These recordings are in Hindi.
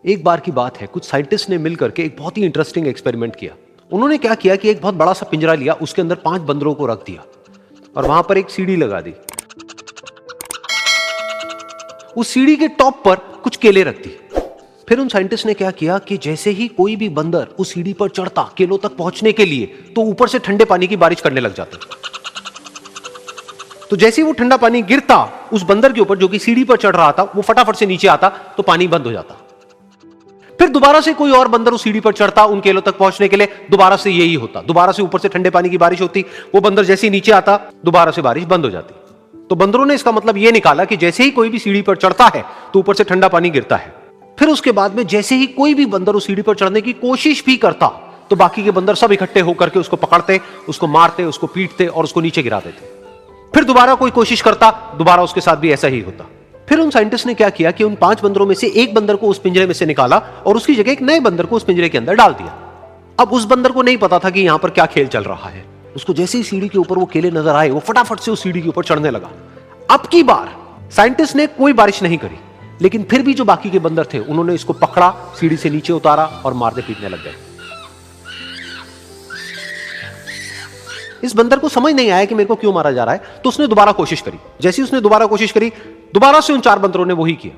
एक बार की बात है, कुछ साइंटिस्ट ने मिलकर के एक बहुत ही इंटरेस्टिंग एक्सपेरिमेंट किया। उन्होंने क्या किया कि एक बहुत बड़ा सा पिंजरा लिया, उसके अंदर 5 बंदरों को रख दिया और वहां पर एक सीढ़ी लगा दी। उस सीढ़ी के टॉप पर कुछ केले रख दी। फिर उन साइंटिस्ट ने क्या किया कि जैसे ही कोई भी बंदर उस सीढ़ी पर चढ़ता केलों तक पहुंचने के लिए, तो ऊपर से ठंडे पानी की बारिश करने लग जाते। तो जैसे ही वो ठंडा पानी गिरता उस बंदर के ऊपर जो कि सीढ़ी पर चढ़ रहा था, वो फटाफट से नीचे आता तो पानी बंद हो जाता। फिर दोबारा से कोई और बंदर उस सीढ़ी पर चढ़ता उन केलों तक पहुंचने के लिए, दोबारा से यही होता। दोबारा से ऊपर से ठंडे पानी की बारिश होती, वो बंदर जैसे ही नीचे आता दोबारा से बारिश बंद हो जाती। तो बंदरों ने इसका मतलब यह निकाला कि जैसे ही कोई भी सीढ़ी पर चढ़ता है तो ऊपर से ठंडा पानी गिरता है। फिर उसके बाद में जैसे ही कोई भी बंदर उस सीढ़ी पर चढ़ने की कोशिश भी करता तो बाकी के बंदर सब इकट्ठे होकर के उसको पकड़ते, उसको मारते, उसको पीटते और उसको नीचे गिरा देते। फिर दोबारा कोई कोशिश करता, दोबारा उसके साथ भी ऐसा ही होता। फिर उन साइंटिस्ट ने क्या किया कि उन 5 बंदरों में से एक बंदर को उस पिंजरे में से निकाला और उसकी जगह एक नए बंदर को उस पिंजरे के अंदर डाल दिया। अब उस बंदर को नहीं पता था कि यहां पर क्या खेल चल रहा है। उसको जैसे ही सीढ़ी के ऊपर वो केले नजर आए, वो फटाफट से उस सीढ़ी के ऊपर चढ़ने लगा। अब की बार साइंटिस्ट ने कोई बारिश नहीं करी, लेकिन फिर भी जो बाकी के बंदर थे उन्होंने इसको पकड़ा, सीढ़ी से नीचे उतारा और मारने पीटने लग गए। इस बंदर को समझ नहीं आया कि मेरे को क्यों मारा जा रहा है, तो उसने दोबारा कोशिश करी। जैसे ही उसने दोबारा कोशिश करी, दोबारा से उन 4 बंदरों ने वही किया।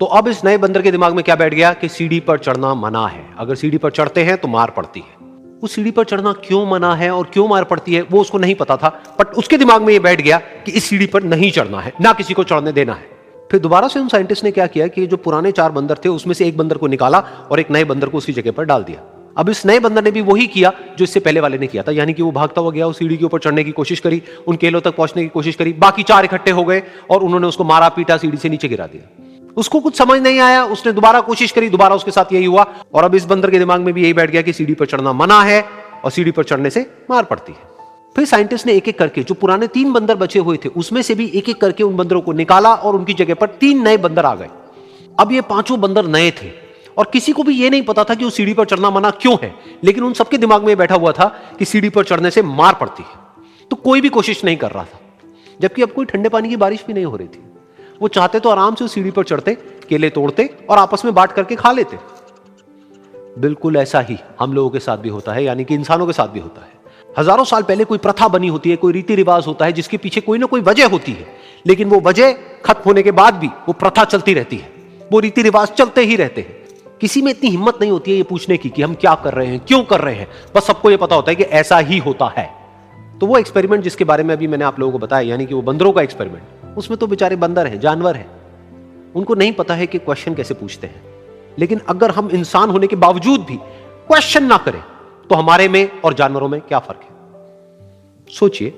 तो अब इस नए बंदर के दिमाग में क्या बैठ गया कि सीढ़ी पर चढ़ना मना है, अगर सीढ़ी पर चढ़ते हैं तो मार पड़ती है। उस सीढ़ी पर चढ़ना क्यों मना है और क्यों मार पड़ती है वो उसको नहीं पता था, बट उसके दिमाग में यह बैठ गया कि इस सीढ़ी पर नहीं चढ़ना है, ना किसी को चढ़ने देना है। फिर दोबारा से उन साइंटिस्ट ने क्या किया कि जो पुराने 4 बंदर थे उसमें से एक बंदर को निकाला और एक नए बंदर को उसकी जगह पर डाल दिया। अब इस नए बंदर ने भी वही किया जो इससे पहले वाले ने किया था, यानी कि वो भागता हुआ गया, उस सीढ़ी के ऊपर चढ़ने की कोशिश करी, उन केलों तक पहुंचने की कोशिश करी। बाकी 4 इकट्ठे हो गए और उन्होंने उसको मारा पीटा, सीढ़ी से नीचे गिरा दिया। उसको कुछ समझ नहीं आया, उसने दोबारा कोशिश करी, दोबारा उसके साथ यही हुआ। और अब इस बंदर के दिमाग में भी यही बैठ गया कि सीढ़ी पर चढ़ना मना है और सीढ़ी पर चढ़ने से मार पड़ती है। फिर साइंटिस्ट ने एक एक करके जो पुराने 3 बंदर बचे हुए थे उसमें से भी एक एक करके उन बंदरों को निकाला और उनकी जगह पर 3 नए बंदर आ गए। अब ये 5 बंदर नए थे और किसी को भी ये नहीं पता था कि उस सीढ़ी पर चढ़ना मना क्यों है, लेकिन उन सबके दिमाग में बैठा हुआ था कि सीढ़ी पर चढ़ने से मार पड़ती है। तो कोई भी कोशिश नहीं कर रहा था, जबकि अब कोई ठंडे पानी की बारिश भी नहीं हो रही थी। वो चाहते तो आराम से उस सीढ़ी पर चढ़ते, केले तोड़ते और आपस में बांट करके खा लेते। बिल्कुल ऐसा ही हम लोगों के साथ भी होता है, यानी कि इंसानों के साथ भी होता है। हजारों साल पहले कोई प्रथा बनी होती है, कोई रीति रिवाज होता है जिसके पीछे कोई ना कोई वजह होती है, लेकिन वो वजह खत्म होने के बाद भी वो प्रथा चलती रहती है, वो रीति रिवाज चलते ही रहते हैं। किसी में इतनी हिम्मत नहीं होती है ये पूछने की कि हम क्या कर रहे हैं, क्यों कर रहे हैं, बस सबको ये पता होता है कि ऐसा ही होता है। तो वो एक्सपेरिमेंट जिसके बारे में अभी मैंने आप लोगों को बताया, यानी कि वो बंदरों का एक्सपेरिमेंट, उसमें तो बेचारे बंदर हैं, जानवर हैं, उनको नहीं पता है कि क्वेश्चन कैसे पूछते हैं। लेकिन अगर हम इंसान होने के बावजूद भी क्वेश्चन ना करें तो हमारे में और जानवरों में क्या फर्क है, सोचिए।